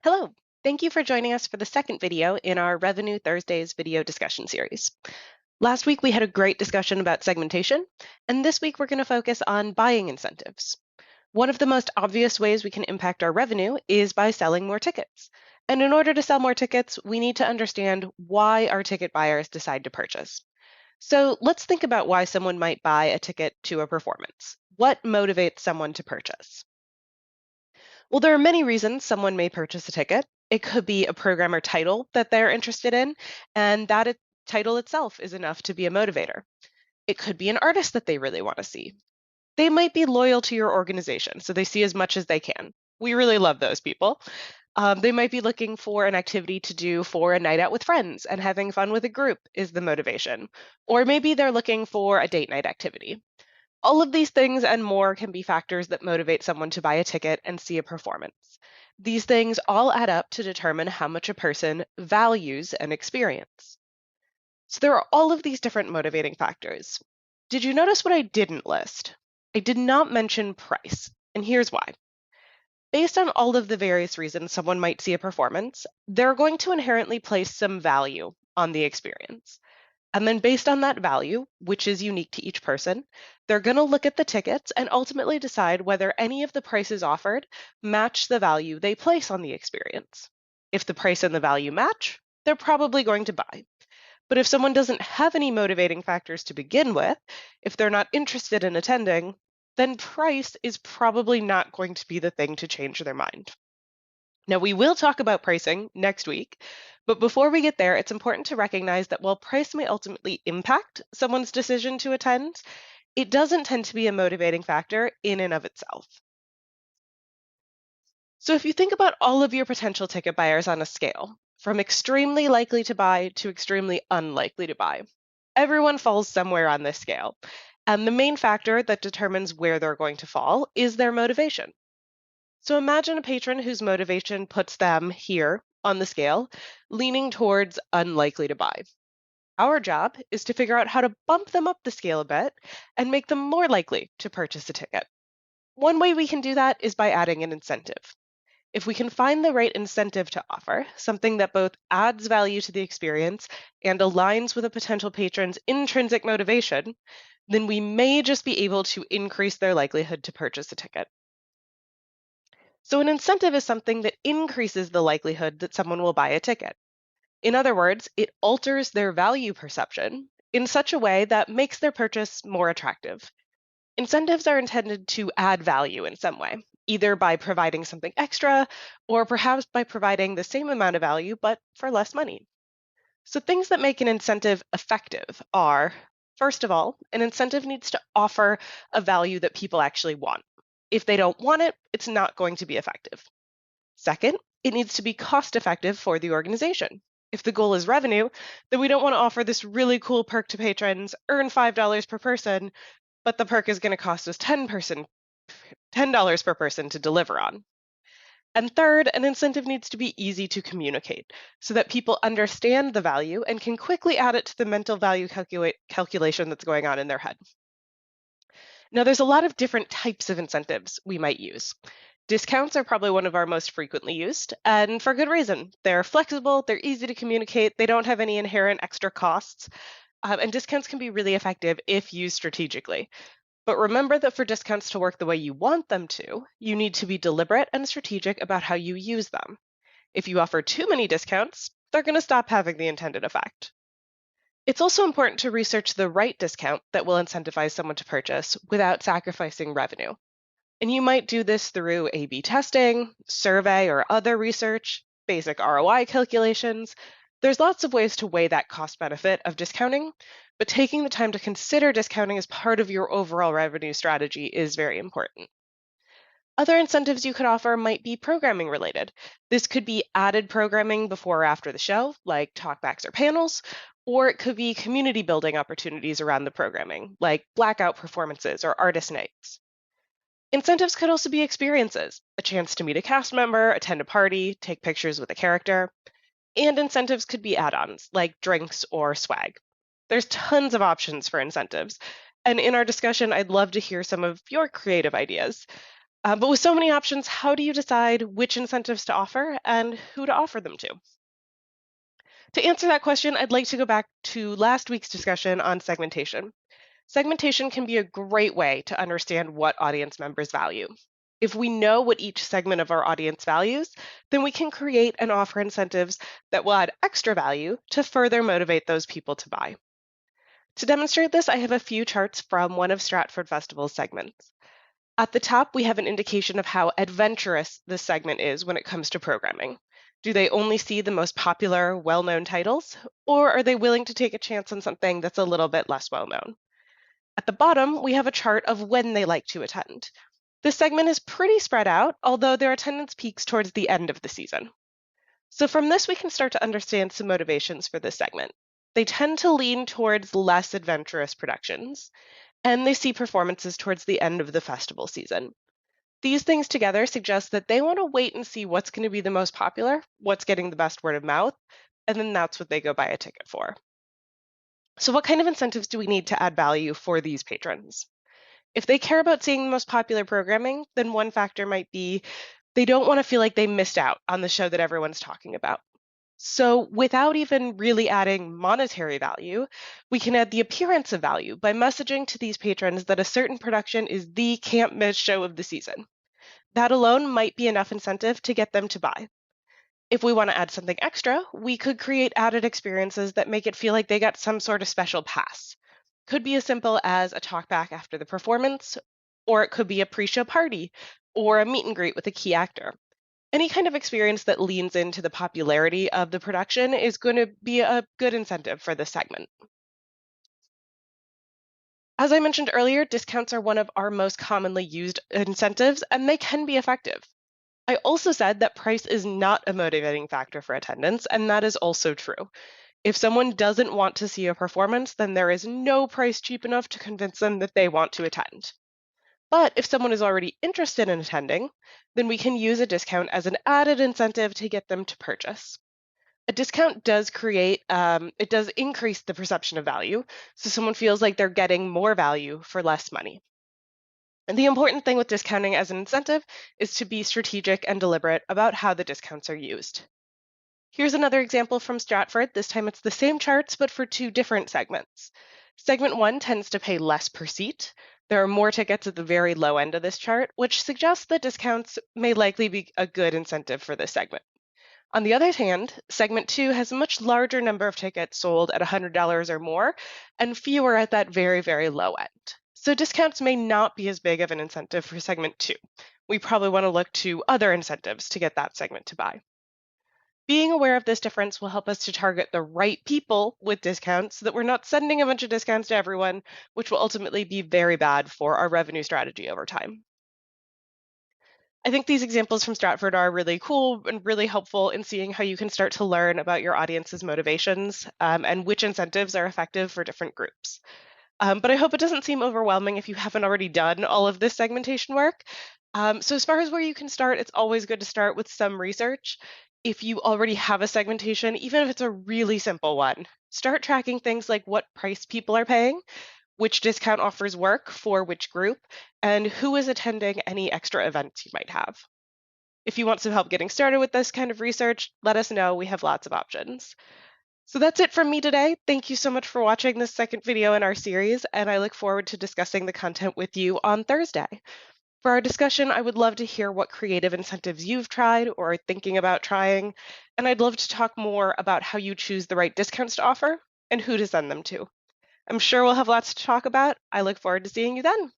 Hello, thank you for joining us for the second video in our Revenue Thursdays video discussion series. Last week we had a great discussion about segmentation, and this week we're going to focus on buying incentives. One of the most obvious ways we can impact our revenue is by selling more tickets. And in order to sell more tickets, we need to understand why our ticket buyers decide to purchase. So let's think about why someone might buy a ticket to a performance. What motivates someone to purchase? Well, there are many reasons someone may purchase a ticket. It could be a program or title that they're interested in, and title itself is enough to be a motivator. It could be an artist that they really want to see. They might be loyal to your organization, so they see as much as they can. We really love those people. They might be looking for an activity to do for a night out with friends, and having fun with a group is the motivation. Or maybe they're looking for a date night activity. All of these things and more can be factors that motivate someone to buy a ticket and see a performance. These things all add up to determine how much a person values an experience. So there are all of these different motivating factors. Did you notice what I didn't list? I did not mention price, and here's why. Based on all of the various reasons someone might see a performance, they're going to inherently place some value on the experience. And then based on that value, which is unique to each person, they're going to look at the tickets and ultimately decide whether any of the prices offered match the value they place on the experience. If the price and the value match, they're probably going to buy. But if someone doesn't have any motivating factors to begin with, if they're not interested in attending, then price is probably not going to be the thing to change their mind. Now, we will talk about pricing next week, but before we get there, it's important to recognize that while price may ultimately impact someone's decision to attend, it doesn't tend to be a motivating factor in and of itself. So if you think about all of your potential ticket buyers on a scale, from extremely likely to buy to extremely unlikely to buy, everyone falls somewhere on this scale. And the main factor that determines where they're going to fall is their motivation. So imagine a patron whose motivation puts them here on the scale, leaning towards unlikely to buy. Our job is to figure out how to bump them up the scale a bit and make them more likely to purchase a ticket. One way we can do that is by adding an incentive. If we can find the right incentive to offer, something that both adds value to the experience and aligns with a potential patron's intrinsic motivation, then we may just be able to increase their likelihood to purchase a ticket. So an incentive is something that increases the likelihood that someone will buy a ticket. In other words, it alters their value perception in such a way that makes their purchase more attractive. Incentives are intended to add value in some way, either by providing something extra or perhaps by providing the same amount of value but for less money. So things that make an incentive effective are, first of all, an incentive needs to offer a value that people actually want. If they don't want it, it's not going to be effective. Second, it needs to be cost effective for the organization. If the goal is revenue, then we don't want to offer this really cool perk to patrons, earn $5 per person, but the perk is going to cost us $10 per person to deliver on. And third, an incentive needs to be easy to communicate so that people understand the value and can quickly add it to the mental value calculation that's going on in their head. Now, there's a lot of different types of incentives we might use. Discounts are probably one of our most frequently used, and for good reason. They're flexible, they're easy to communicate, they don't have any inherent extra costs, and discounts can be really effective if used strategically. But remember that for discounts to work the way you want them to, you need to be deliberate and strategic about how you use them. If you offer too many discounts, they're going to stop having the intended effect. It's also important to research the right discount that will incentivize someone to purchase without sacrificing revenue. And you might do this through A/B testing, survey, or other research, basic ROI calculations. There's lots of ways to weigh that cost benefit of discounting, but taking the time to consider discounting as part of your overall revenue strategy is very important. Other incentives you could offer might be programming related. This could be added programming before or after the show, like talkbacks or panels, or it could be community building opportunities around the programming, like blackout performances or artist nights. Incentives could also be experiences, a chance to meet a cast member, attend a party, take pictures with a character. And incentives could be add-ons, like drinks or swag. There's tons of options for incentives. And in our discussion, I'd love to hear some of your creative ideas. But with so many options, how do you decide which incentives to offer and who to offer them to? To answer that question, I'd like to go back to last week's discussion on segmentation. Segmentation can be a great way to understand what audience members value. If we know what each segment of our audience values, then we can create and offer incentives that will add extra value to further motivate those people to buy. To demonstrate this, I have a few charts from one of Stratford Festival's segments. At the top, we have an indication of how adventurous this segment is when it comes to programming. Do they only see the most popular, well-known titles, or are they willing to take a chance on something that's a little bit less well-known? At the bottom, we have a chart of when they like to attend. This segment is pretty spread out, although their attendance peaks towards the end of the season. So from this, we can start to understand some motivations for this segment. They tend to lean towards less adventurous productions, and they see performances towards the end of the festival season. These things together suggest that they want to wait and see what's going to be the most popular, what's getting the best word of mouth, and then that's what they go buy a ticket for. So what kind of incentives do we need to add value for these patrons? If they care about seeing the most popular programming, then one factor might be they don't want to feel like they missed out on the show that everyone's talking about. So, without even really adding monetary value, we can add the appearance of value by messaging to these patrons that a certain production is the can't miss show of the season. That alone might be enough incentive to get them to buy. If we want to add something extra, we could create added experiences that make it feel like they got some sort of special pass. Could be as simple as a talkback after the performance, or it could be a pre-show party, or a meet and greet with a key actor. Any kind of experience that leans into the popularity of the production is going to be a good incentive for this segment. As I mentioned earlier, discounts are one of our most commonly used incentives, and they can be effective. I also said that price is not a motivating factor for attendance, and that is also true. If someone doesn't want to see a performance, then there is no price cheap enough to convince them that they want to attend. But if someone is already interested in attending, then we can use a discount as an added incentive to get them to purchase. A discount does it does increase the perception of value, so someone feels like they're getting more value for less money. And the important thing with discounting as an incentive is to be strategic and deliberate about how the discounts are used. Here's another example from Stratford. This time it's the same charts, but for two different segments. Segment 1 tends to pay less per seat. There are more tickets at the very low end of this chart, which suggests that discounts may likely be a good incentive for this segment. On the other hand, segment 2 has a much larger number of tickets sold at $100 or more and fewer at that very, very low end. So discounts may not be as big of an incentive for segment 2. We probably want to look to other incentives to get that segment to buy. Being aware of this difference will help us to target the right people with discounts so that we're not sending a bunch of discounts to everyone, which will ultimately be very bad for our revenue strategy over time. I think these examples from Stratford are really cool and really helpful in seeing how you can start to learn about your audience's motivations and which incentives are effective for different groups. But I hope it doesn't seem overwhelming if you haven't already done all of this segmentation work. So as far as where you can start, it's always good to start with some research. If you already have a segmentation, even if it's a really simple one, start tracking things like what price people are paying, which discount offers work for which group, and who is attending any extra events you might have. If you want some help getting started with this kind of research, let us know. We have lots of options. So that's it from me today. Thank you so much for watching this second video in our series, and I look forward to discussing the content with you on Thursday. For our discussion, I would love to hear what creative incentives you've tried or are thinking about trying, and I'd love to talk more about how you choose the right discounts to offer and who to send them to. I'm sure we'll have lots to talk about. I look forward to seeing you then.